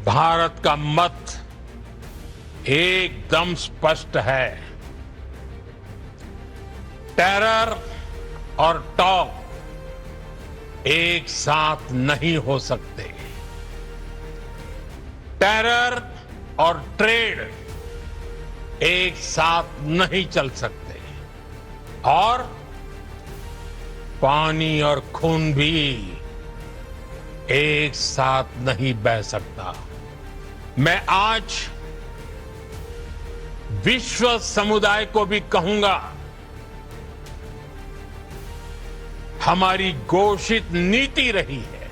भारत का मत एकदम स्पष्ट है। टेरर और टॉक एक साथ नहीं हो सकते। टेरर और ट्रेड एक साथ नहीं चल सकते और पानी और खून भी एक साथ नहीं बह सकता। मैं आज विश्व समुदाय को भी कहूंगा, हमारी घोषित नीति रही है,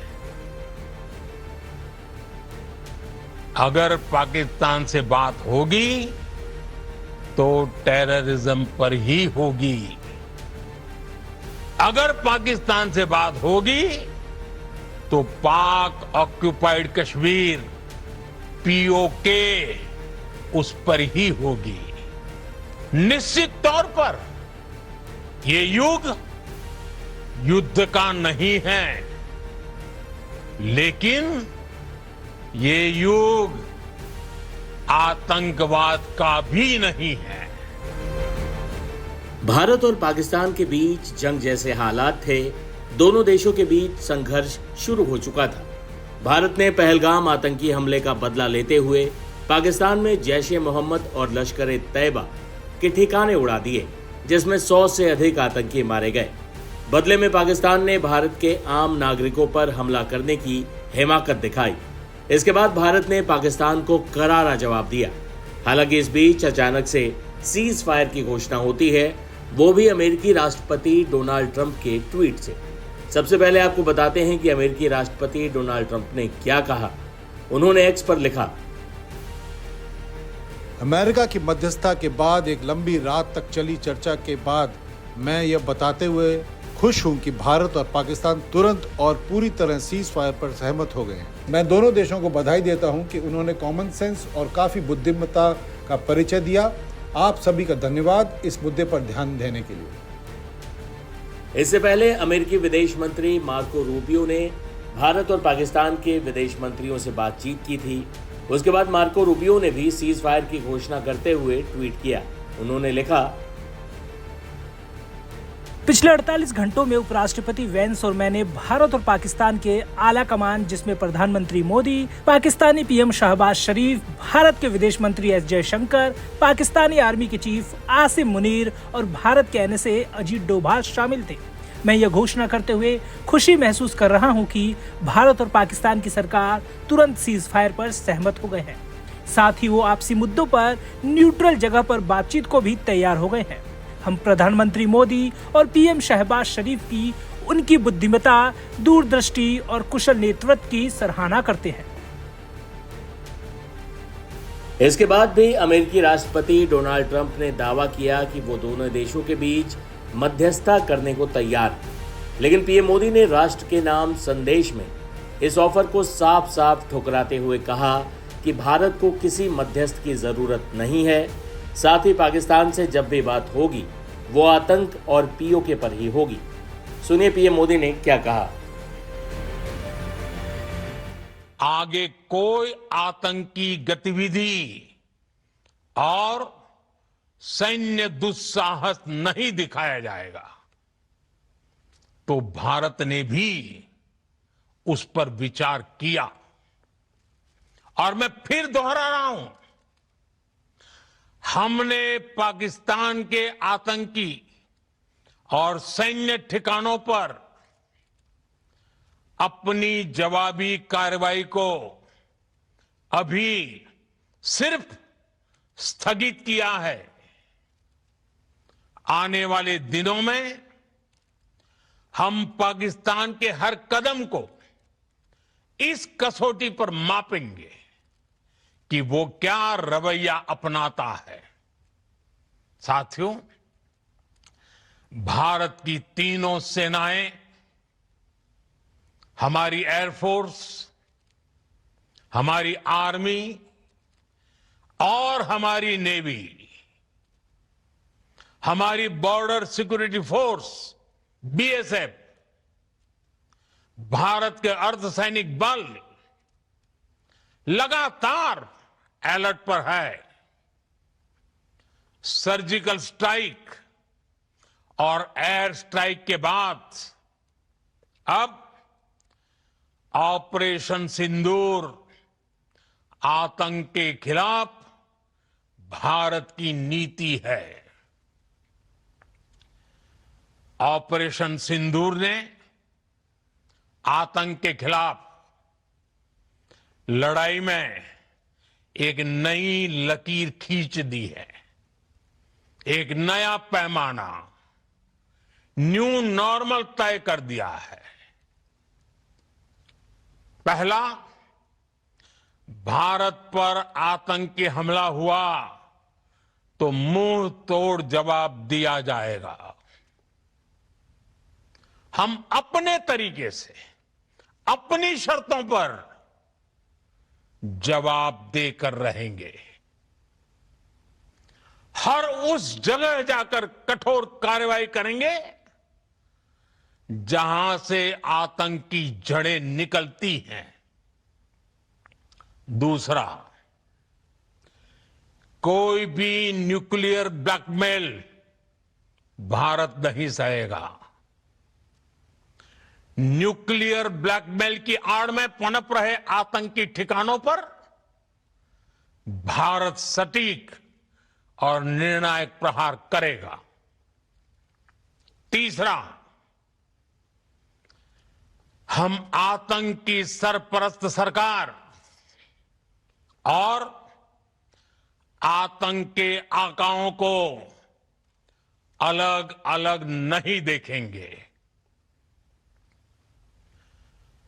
अगर पाकिस्तान से बात होगी तो टेररिज्म पर ही होगी। अगर पाकिस्तान से बात होगी तो पाक ऑक्युपाइड कश्मीर पीओके उस पर ही होगी। निश्चित तौर पर ये युग युद्ध का नहीं है, लेकिन ये युग आतंकवाद का भी नहीं है। भारत और पाकिस्तान के बीच जंग जैसे हालात थे। दोनों देशों के बीच संघर्ष शुरू हो चुका था। भारत ने पहलगाम आतंकी हमले का बदला लेते हुए पाकिस्तान में जैश-ए-मोहम्मद और लश्कर-ए-तैयबा के ठिकाने उड़ा दिए, जिसमें 100 से अधिक आतंकी मारे गए। बदले में पाकिस्तान ने भारत के आम नागरिकों पर हमला करने की हिमाकत दिखाई। इसके बाद भारत ने पाकिस्तान को करारा जवाब दिया। हालांकि इस बीच अचानक से सीज फायर की घोषणा होती है, वो भी अमेरिकी राष्ट्रपति डोनाल्ड ट्रंप के ट्वीट से। सबसे पहले आपको बताते हैं कि अमेरिकी राष्ट्रपति डोनाल्ड ट्रंप ने क्या कहा। उन्होंने एक्स पर लिखा, अमेरिका की मध्यस्थता के बाद एक लंबी रात तक चली चर्चा के बाद मैं यह बताते हुए खुश हूं कि भारत और पाकिस्तान तुरंत और पूरी तरह सीज फायर पर सहमत हो गए हैं। मैं दोनों देशों को बधाई देता हूं कि उन्होंने कॉमन सेंस और काफी बुद्धिमत्ता का परिचय दिया। आप सभी का धन्यवाद इस मुद्दे पर ध्यान देने के लिए। इससे पहले अमेरिकी विदेश मंत्री मार्को रूबियो ने भारत और पाकिस्तान के विदेश मंत्रियों से बातचीत की थी। उसके बाद मार्को रूबियो ने भी सीज फायर की घोषणा करते हुए ट्वीट किया। उन्होंने लिखा, पिछले 48 घंटों में उपराष्ट्रपति वेंस और मैंने भारत और पाकिस्तान के आला कमान, जिसमें प्रधानमंत्री मोदी, पाकिस्तानी पीएम शहबाज शरीफ, भारत के विदेश मंत्री एस जयशंकर, पाकिस्तानी आर्मी के चीफ आसिम मुनीर और भारत के एनएसए अजीत डोभाल शामिल थे। मैं यह घोषणा करते हुए खुशी महसूस कर रहा हूं कि भारत और पाकिस्तान की सरकार तुरंत सीज फायर पर सहमत हो गए हैं। साथ ही वो आपसी मुद्दों पर न्यूट्रल जगह पर बातचीत को भी तैयार हो गए हैं। हम प्रधानमंत्री मोदी और पीएम शहबाज शरीफ की उनकी बुद्धिमत्ता, दूरदृष्टि और कुशल नेतृत्व की सराहना करते हैं। इसके बाद भी अमेरिकी राष्ट्रपति डोनाल्ड ट्रंप ने दावा किया कि वो दोनों देशों के बीच मध्यस्थता करने को तैयार हैं। लेकिन पीएम मोदी ने राष्ट्र के नाम संदेश में इस ऑफर को साफ साफ ठुकराते हुए कहा कि भारत को किसी मध्यस्थ की जरूरत नहीं है। साथ ही पाकिस्तान से जब भी बात होगी वो आतंक और पीओके पर ही होगी। सुनिए पीएम मोदी ने क्या कहा। आगे कोई आतंकी गतिविधि और सैन्य दुस्साहस नहीं दिखाया जाएगा तो भारत ने भी उस पर विचार किया। और मैं फिर दोहरा रहा हूं, हमने पाकिस्तान के आतंकी और सैन्य ठिकानों पर अपनी जवाबी कार्रवाई को अभी सिर्फ स्थगित किया है। आने वाले दिनों में हम पाकिस्तान के हर कदम को इस कसौटी पर मापेंगे कि वो क्या रवैया अपनाता है। साथियों, भारत की तीनों सेनाएं, हमारी एयरफोर्स, हमारी आर्मी और हमारी नेवी, हमारी border security force BSF, Bharat के अर्धसैनिक बल, लगातार अलर्ट पर है। सर्जिकल स्ट्राइक और एयर स्ट्राइक के बाद अब ऑपरेशन सिंदूर आतंक के खिलाफ भारत की नीति है। ऑपरेशन सिंदूर ने आतंक के खिलाफ लड़ाई में एक नई लकीर खींच दी है, एक नया पैमाना, न्यू नॉर्मल तय कर दिया है। पहला, भारत पर आतंकी हमला हुआ तो मुंह तोड़ जवाब दिया जाएगा। हम अपने तरीके से, अपनी शर्तों पर जवाब देकर रहेंगे। हर उस जगह जाकर कठोर कार्रवाई करेंगे जहां से आतंक की जड़ें निकलती हैं। दूसरा, कोई भी न्यूक्लियर ब्लैकमेल भारत नहीं सहेगा। न्यूक्लियर ब्लैकमेल की आड़ में पनप रहे आतंकी ठिकानों पर भारत सटीक और निर्णायक प्रहार करेगा। तीसरा, हम आतंक की सरपरस्त सरकार और आतंक के आकाओं को अलग अलग नहीं देखेंगे।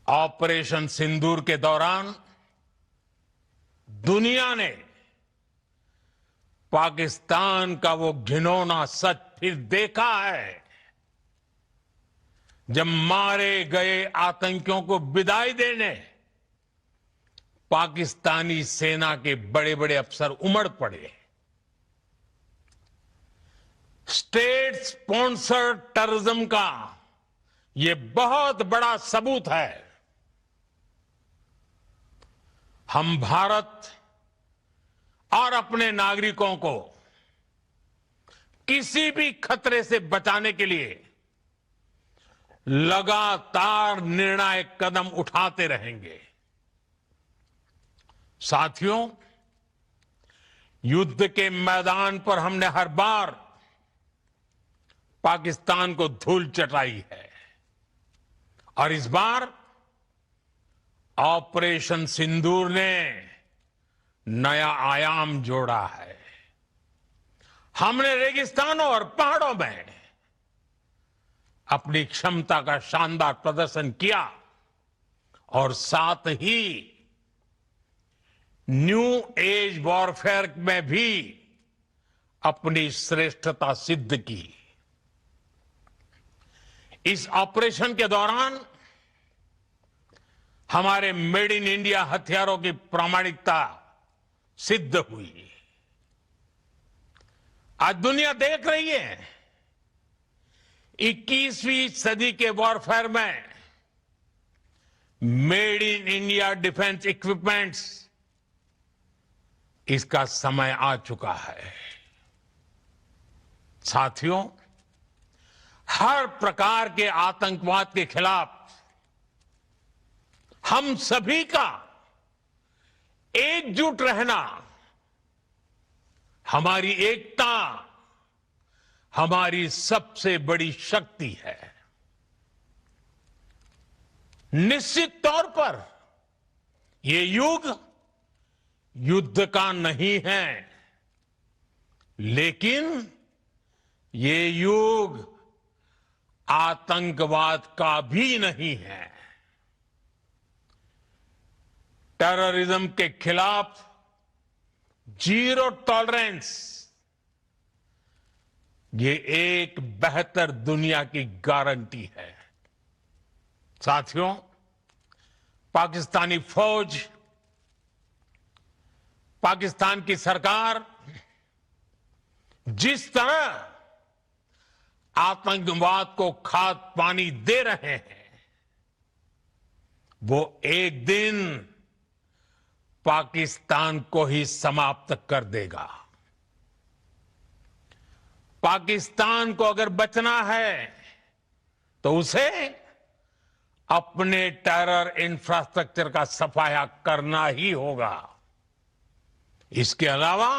ऑपरेशन सिंदूर के दौरान दुनिया ने पाकिस्तान का वो घिनौना सच फिर देखा है, जब मारे गए आतंकियों को विदाई देने पाकिस्तानी सेना के बड़े बड़े अफसर उमड़ पड़े। स्टेट स्पॉन्सर्ड टेररिज्म का ये बहुत बड़ा सबूत है। हम भारत और अपने नागरिकों को किसी भी खतरे से बचाने के लिए लगातार निर्णायक कदम उठाते रहेंगे। साथियों, युद्ध के मैदान पर हमने हर बार पाकिस्तान को धूल चटाई है और इस बार ऑपरेशन सिंदूर ने नया आयाम जोड़ा है। हमने रेगिस्तानों और पहाड़ों में अपनी क्षमता का शानदार प्रदर्शन किया और साथ ही न्यू एज वॉरफेयर में भी अपनी श्रेष्ठता सिद्ध की। इस ऑपरेशन के दौरान हमारे मेड इन इंडिया हथियारों की प्रामाणिकता सिद्ध हुई। आज दुनिया देख रही है 21वीं सदी के वॉरफेयर में made in India defence equipments, इसका समय आ चुका है। साथियों, हर प्रकार के आतंकवाद के खिलाफ हम सभी का एकजुट रहना, हमारी एकता हमारी सबसे बड़ी शक्ति है। निश्चित तौर पर ये युग युद्ध का नहीं है, लेकिन ये युग आतंकवाद का भी नहीं है। टेररिज्म के खिलाफ जीरो टॉलरेंस, ये एक बेहतर दुनिया की गारंटी है। साथियों, पाकिस्तानी फौज, पाकिस्तान की सरकार जिस तरह आतंकवाद को खाद पानी दे रहे हैं, वो एक दिन पाकिस्तान को ही समाप्त कर देगा। पाकिस्तान को अगर बचना है तो उसे अपने टेरर इंफ्रास्ट्रक्चर का सफाया करना ही होगा। इसके अलावा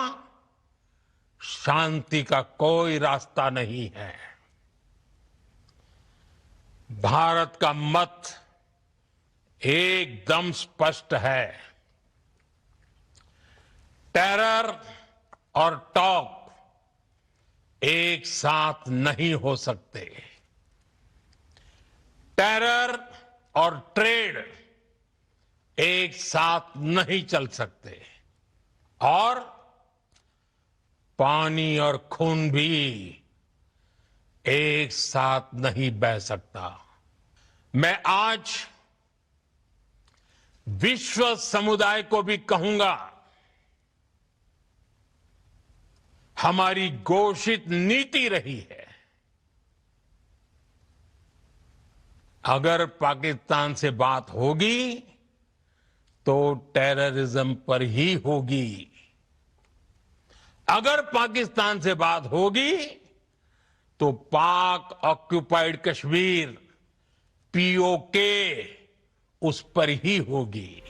शांति का कोई रास्ता नहीं है। भारत का मत एकदम स्पष्ट है। टेरर और टॉक एक साथ नहीं हो सकते। टेरर और ट्रेड एक साथ नहीं चल सकते और पानी और खून भी एक साथ नहीं बह सकता। मैं आज विश्व समुदाय को भी कहूंगा, हमारी घोषित नीति रही है, अगर पाकिस्तान से बात होगी तो टेररिज्म पर ही होगी। अगर पाकिस्तान से बात होगी तो पाक ऑक्युपाइड कश्मीर, पीओके, उस पर ही होगी।